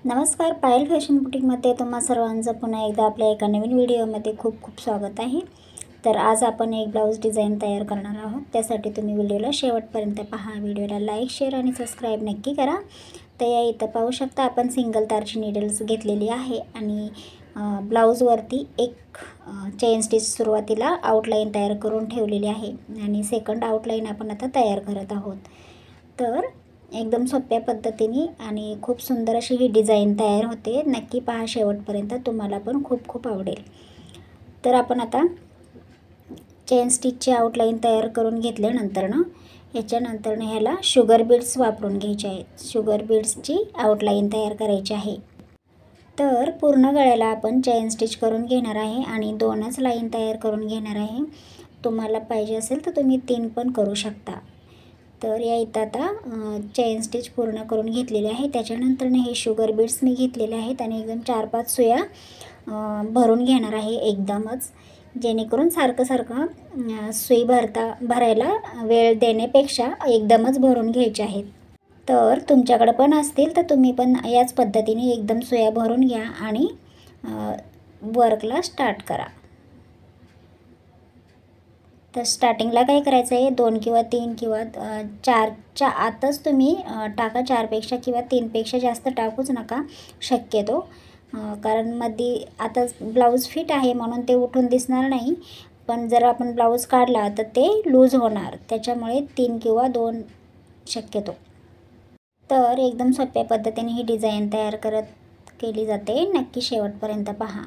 नमस्कार, पायल फॅशन बुटीकमध्ये तुम्हा सर्वांचं पुन्हा एकदा आपल्या एका नवीन व्हिडिओमध्ये खूप खूप स्वागत आहे। तर आज आपण एक ब्लाऊज डिझाईन तयार करणार आहोत। त्यासाठी तुम्ही व्हिडिओला शेवटपर्यंत पहा। व्हिडिओला लाईक, शेअर आणि सबस्क्राईब नक्की करा। तर या इथं पाहू शकता आपण सिंगल तारची नीडल्स घेतलेली आहे आणि ब्लाऊजवरती एक चेन स्टिच सुरुवातीला आउटलाईन तयार करून ठेवलेली आहे आणि सेकंड आउटलाईन आपण आता तयार करत आहोत। तर एकदम सोप्या पद्धतीने आणि खूप सुंदर अशी ही डिझाइन तयार होते। नक्की पहा शेवटपर्यंत, तुम्हाला पण खूप खूप आवडेल। तर आपण आता चेन स्टिचची आउटलाईन तयार करून घेतल्यानंतर याच्यानंतर ह्याला शुगर बीड्स वापरून घ्यायचे आहेत। शुगर बीड्सची आउटलाईन तयार करायची आहे। तर पूर्ण गळ्याला आपण चेन स्टिच करून घेणार आहे आणि 2च लाईन तयार करून घेणार आहे। तुम्हाला पाहिजे असेल तर तुम्ही 3 पण करू शकता। तर या इथं आता चेन स्टिच पूर्ण करून घेतलेली आहे। त्याच्यानंतर हे शुगर बीड्स मी घेतलेले आहेत आणि एकदम 4-5 सुया भरून घेणार आहे एकदमच, जेणेकरून सारखं सुई भरायला वेळ देण्यापेक्षा एकदमच भरून घ्यायचे आहेत। तर तुमच्याकडे पण असतील तर तुम्ही पण याच पद्धतीने एकदम सुया भरून घ्या आणि वर्कला स्टार्ट करा। तर स्टार्टिंगला काय करायचं आहे, 2 किंवा 3 किंवा 4च्या आतच तुम्ही टाका। 4पेक्षा किंवा 3पेक्षा जास्त टाकूच नका शक्यतो, कारण मध्ये आता ब्लाऊज फिट आहे म्हणून ते उठून दिसणार नाही, पण जर आपण ब्लाऊज काढला तर ते लूज होणार, त्याच्यामुळे 3 किंवा 2 शक्यतो। तर एकदम सोप्या पद्धतीने ही डिझाईन तयार केली जाते। नक्की शेवटपर्यंत पहा।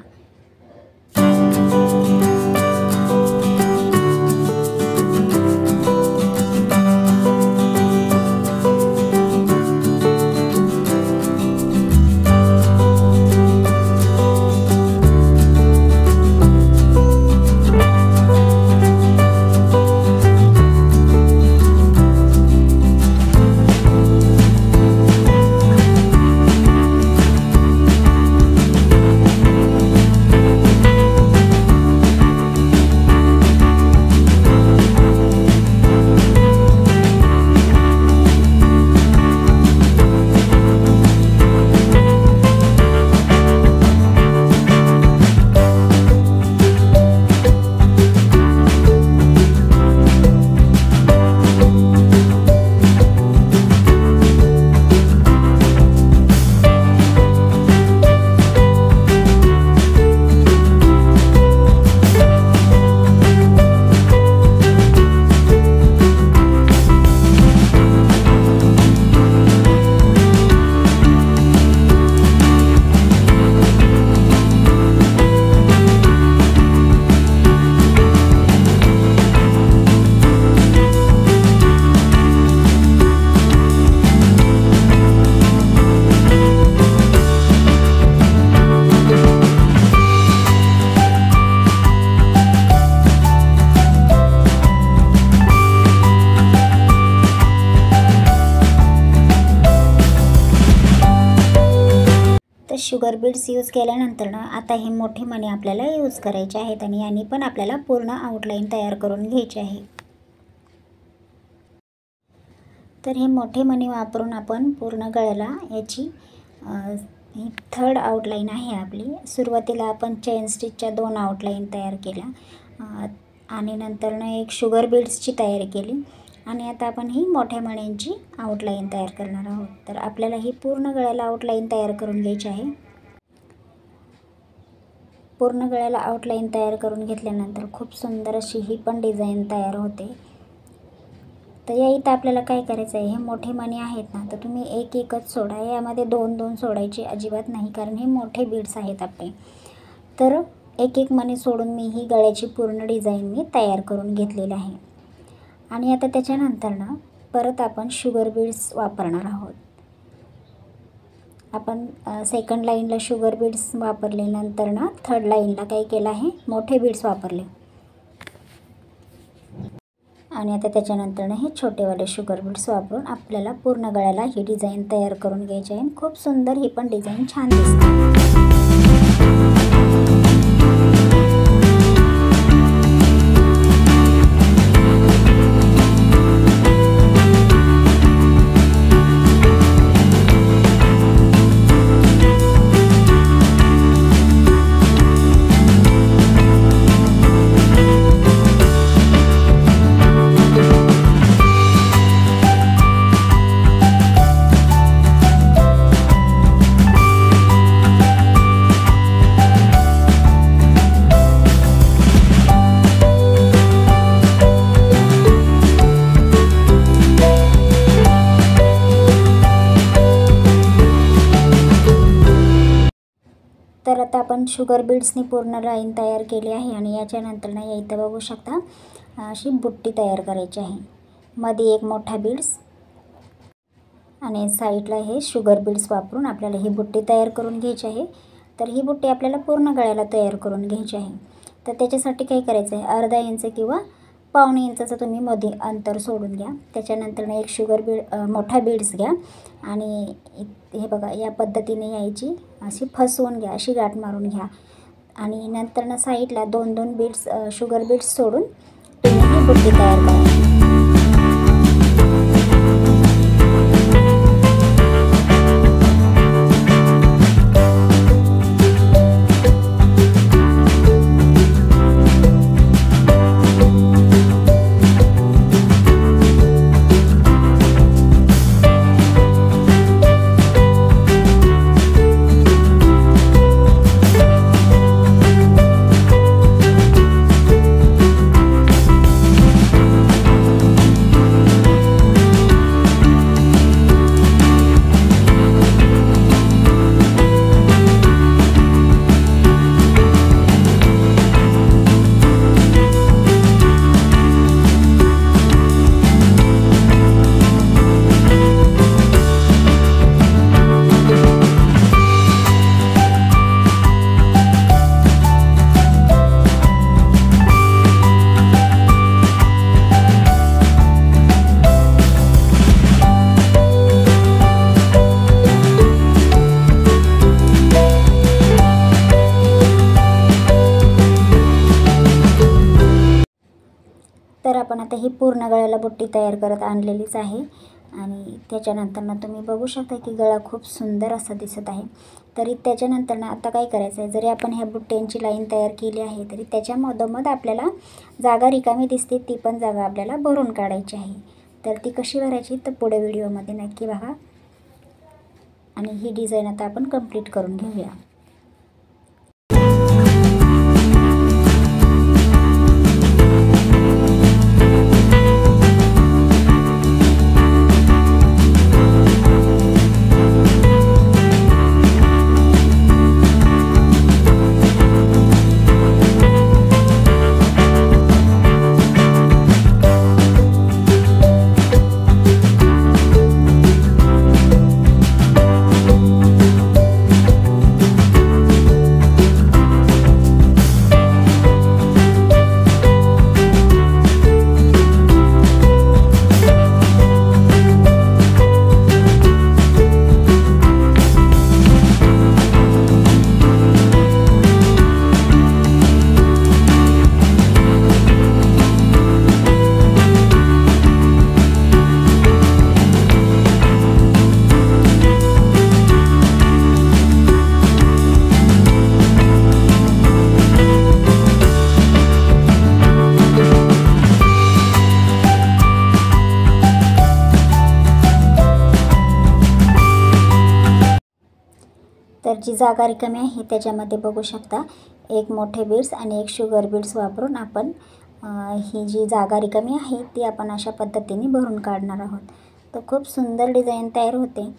शुगर बीड्स यूज केल्यानंतर आता हे मोठे मणी आपल्याला यूज करायचे आहेत आणि यांनी पण आपल्याला पूर्ण आउटलाईन तयार करून घ्यायची आहे। तर हे मोठे मणी वापरून आपण पूर्ण गळ्याला याची ही 3rd आउटलाईन आहे आपली। सुरुवातीला आपण चेन स्टिचच्या 2 आउटलाईन तयार केल्या आणि नंतर एक शुगर बीड्सची तयारी केली आणि आता आपण ही मोठ्या मण्यांची आउटलाईन तयार करणार आहोत। तर आपल्याला ही पूर्ण गळ्याला आउटलाईन तयार करून घ्यायची आहे। पूर्ण गळ्याला आउटलाईन तयार करून घेतल्यानंतर खूप सुंदर अशी ही पण डिझाईन तयार होते। तर या इथं आपल्याला काय करायचं आहे, हे मोठे मणी आहेत ना, तर तुम्ही एकच सोडा, यामध्ये 2 सोडायचे अजिबात नाही, कारण हे मोठे बीड्स आहेत आपले। तर एक मणी सोडून मी ही गळ्याची पूर्ण डिझाईन मी तयार करून घेतलेली आहे आणि आता त्याच्यानंतर परत आपण शुगर बीड्स वापरणार आहोत। आपण सेकंड लाईनला शुगर बीड्स वापरले, नंतर 3rd लाईनला काय केलं आहे, मोठे बीड्स वापरले आणि आता त्याच्यानंतर हे छोटेवाले शुगर बीड्स वापरून आपल्याला पूर्ण गळ्याला ही डिझाईन तयार करून घ्यायची आहे। खूप सुंदर ही पण डिझाईन छान दिसते। तर आता आपण शुगर बीड्सनी पूर्ण लाईन तयार केली आहे आणि याच्यानंतर ना इथं बघू शकता अशी बुट्टी तयार करायची आहे। मध्ये एक मोठा बीड्स आणि साईडला हे शुगर बीड्स वापरून आपल्याला ही बुट्टी तयार करून घ्यायची आहे। तर ही बुट्टी आपल्याला पूर्ण गळ्याला तयार करून घ्यायची आहे। तर त्याच्यासाठी काय करायचं आहे, अर्धा इंच किंवा पावणे इंचाचं तुम्ही मध्ये अंतर सोडून घ्या। त्याच्यानंतर एक शुगर बीड मोठा बीड्स घ्या आणि हे बघा या पद्धतीने यायची अशी फसवून घ्या, अशी गाठ मारून घ्या आणि नंतर ना साईडला 2-2 बीड्स शुगर बीड्स सोडून तुम्ही ही बुट्टी तयार करा। तर आपण आता ही पूर्ण गळ्याला बुट्टी तयार करत आणलेलीच आहे आणि त्याच्यानंतर ना तुम्ही बघू शकता की गळा खूप सुंदर असा दिसत आहे। तरी त्याच्यानंतर ना आता काय करायचं आहे, जरी आपण ह्या बुट्ट्यांची लाईन तयार केली आहे तरी त्याच्या मधोमध आपल्याला जागा रिकामी दिसते, ती पण जागा आपल्याला भरून काढायची आहे। तर ती कशी भरायची तर पुढे व्हिडिओमध्ये नक्की बघा आणि ही डिझाईन आता आपण कंप्लीट करून घेऊया। तर जी जागा रिकामी आहे त्याच्यामध्ये बघू शकता एक मोठे बीड्स आणि एक शुगर बीड्स वापरून आपण ही जी जागा रिकामी आहे ती आपण अशा पद्धतीने भरून काढणार आहोत। तर खूप सुंदर डिझाईन तयार होते।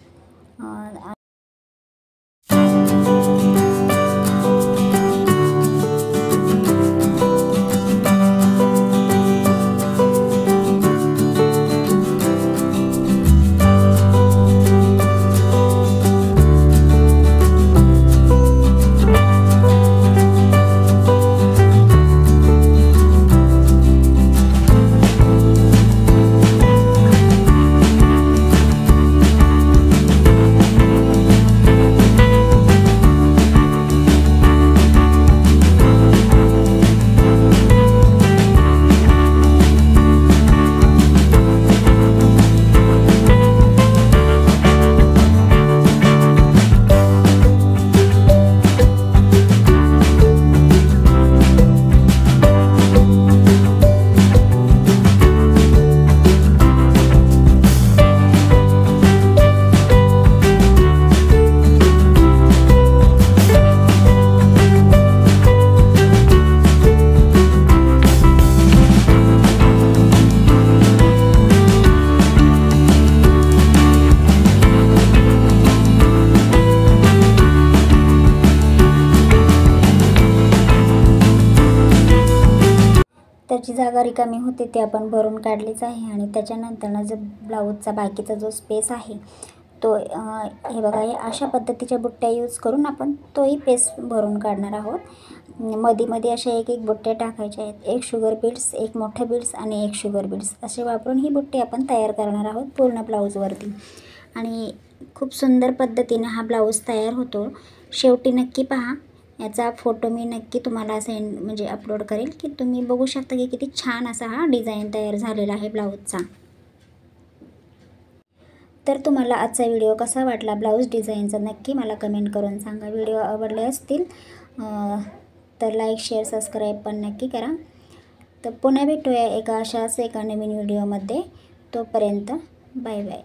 जी जागा रिकामी होते ते आपण भरून काढलीच आहे. आणि त्याच्यानंतर जो ब्लाऊजचा बाकीचा जो स्पेस आहे तो हे बघा, हे अशा पद्धतीच्या बुट्ट्या यूज करून आपण तोही पेस भरून काढणार आहोत. मध्ये अशा एक एक बुट्ट्या टाकायच्या आहेत. एक शुगर बीड्स, एक मोठं बीड्स आणि एक शुगर बीड्स असे वापरून ही बुट्टी आपण तयार करणार आहोत पूर्ण ब्लाऊजवरती. आणि खूप सुंदर पद्धतीने हा ब्लाऊज तयार होतो. शेवटी नक्की पहा. याचा फोटो मी नक्की तुम्हाला म्हणजे अपलोड करेल, की तुम्ही बघू शकता की किती छान असा हा डिझाईन तयार झालेला आहे ब्लाऊजचा. तर तुम्हाला आजचा व्हिडिओ कसा वाटला ब्लाऊज डिझाईनचा नक्की मला कमेंट करून सांगा. व्हिडिओ आवडले असतील तर लाईक, शेअर, सबस्क्राईब पण नक्की करा. तर पुन्हा भेटूया एका अशाच एका नवीन व्हिडिओमध्ये. तोपर्यंत बाय बाय.